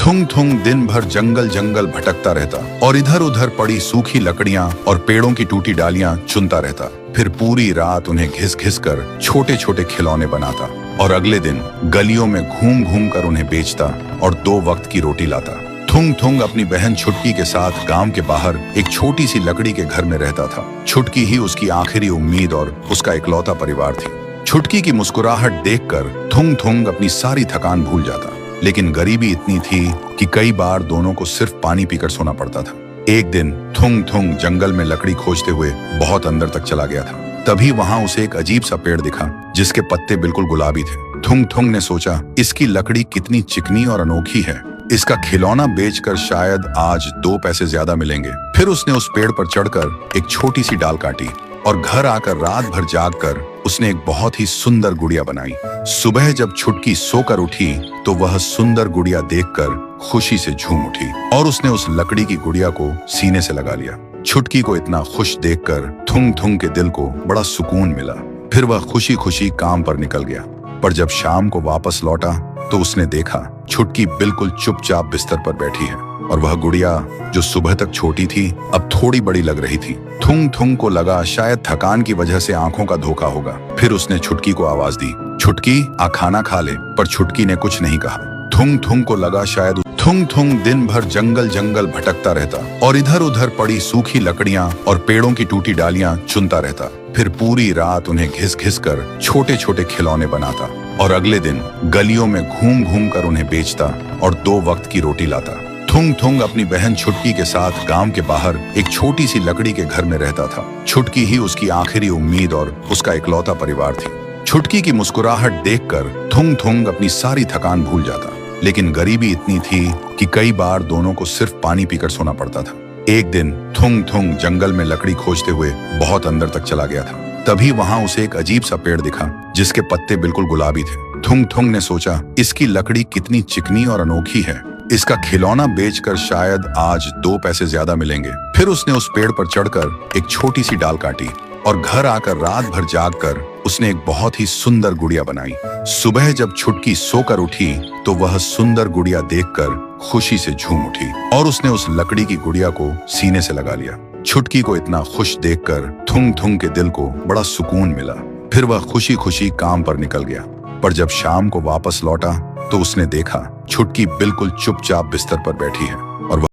थुंग थुंग दिन भर जंगल जंगल भटकता रहता और इधर उधर पड़ी सूखी लकड़ियां और पेड़ों की टूटी डालियां चुनता रहता। फिर पूरी रात उन्हें घिस घिस कर छोटे छोटे खिलौने बनाता और अगले दिन गलियों में घूम घूम कर उन्हें बेचता और 2 वक्त की रोटी लाता। थुंग थुंग अपनी बहन छुटकी के साथ गांव के बाहर एक छोटी सी लकड़ी के घर में रहता था। छुटकी ही उसकी आखिरी उम्मीद और उसका इकलौता परिवार थी। छुटकी की मुस्कुराहट देखकर थुंग थुंग अपनी सारी थकान भूल जाता, लेकिन गरीबी इतनी थी कि कई बार दोनों को सिर्फ पानी पीकर सोना पड़ता था। एक दिन थुंग थुंग जंगल में लकड़ी खोजते हुए बहुत अंदर तक चला गया था। तभी वहां उसे एक अजीब सा पेड़ दिखा जिसके पत्ते बिल्कुल गुलाबी थे। थुंग थुंग ने सोचा, इसकी लकड़ी कितनी चिकनी और अनोखी है, इसका खिलौना बेचकर शायद आज 2 पैसे ज्यादा मिलेंगे। फिर उसने उस पेड़ पर चढ़कर एक छोटी सी डाल काटी और घर आकर रात भर जागकर उसने एक बहुत ही सुंदर गुड़िया बनाई। सुबह जब छुटकी सोकर उठी तो वह सुंदर गुड़िया देखकर खुशी से झूम उठी और उसने उस लकड़ी की गुड़िया को सीने से लगा लिया। छुटकी को इतना खुश देखकर थुंग थुंग के दिल को बड़ा सुकून मिला। फिर वह खुशी खुशी काम पर निकल गया। पर जब शाम को वापस लौटा तो उसने देखा छुटकी बिल्कुल चुपचाप बिस्तर पर बैठी है और वह गुड़िया जो सुबह तक छोटी थी अब थोड़ी बड़ी लग रही थी। थुंग थुंग को लगा शायद थकान की वजह से आंखों का धोखा होगा। फिर उसने छुटकी को आवाज दी, छुटकी आ खाना खा ले। पर छुटकी ने कुछ नहीं कहा। थुंग थुंग को लगा शायद थुंग थुंग दिन भर जंगल जंगल भटकता रहता और इधर उधर पड़ी सूखी लकड़ियां और पेड़ों की टूटी डालियां चुनता रहता। फिर पूरी रात उन्हें घिस घिस कर छोटे छोटे खिलौने बनाता और अगले दिन गलियों में घूम घूम कर उन्हें बेचता और 2 वक्त की रोटी लाता। थुंग थुंग अपनी बहन छुटकी के साथ गांव के बाहर एक छोटी सी लकड़ी के घर में रहता था। छुटकी ही उसकी आखिरी उम्मीद और उसका इकलौता परिवार थी। छुटकी की मुस्कुराहट देखकर थुंग थुंग अपनी सारी थकान भूल जाता, लेकिन गरीबी इतनी थी कि कई बार दोनों को सिर्फ पानी पीकर सोना पड़ता था। एक दिन थुंग थुंग जंगल में लकड़ी खोजते हुए बहुत अंदर तक चला गया था। तभी वहां उसे एक अजीब सा पेड़ दिखा जिसके पत्ते बिल्कुल गुलाबी थे। थुंग थुंग ने सोचा, इसकी लकड़ी कितनी चिकनी और अनोखी है, इसका खिलौना बेचकर शायद आज 2 पैसे ज्यादा मिलेंगे। फिर उसने उस पेड़ पर चढ़कर एक छोटी सी डाल काटी और घर आकर रात भर जागकर उसने एक बहुत ही सुंदर गुड़िया बनाई। सुबह जब छुटकी सोकर उठी तो वह सुंदर गुड़िया देखकर खुशी से झूम उठी और उसने उस लकड़ी की गुड़िया को सीने से लगा लिया। छुटकी को इतना खुश देखकर थुंग थुंग के दिल को बड़ा सुकून मिला। फिर वह खुशी खुशी काम पर निकल गया। पर जब शाम को वापस लौटा तो उसने देखा छुटकी बिल्कुल चुपचाप बिस्तर पर बैठी है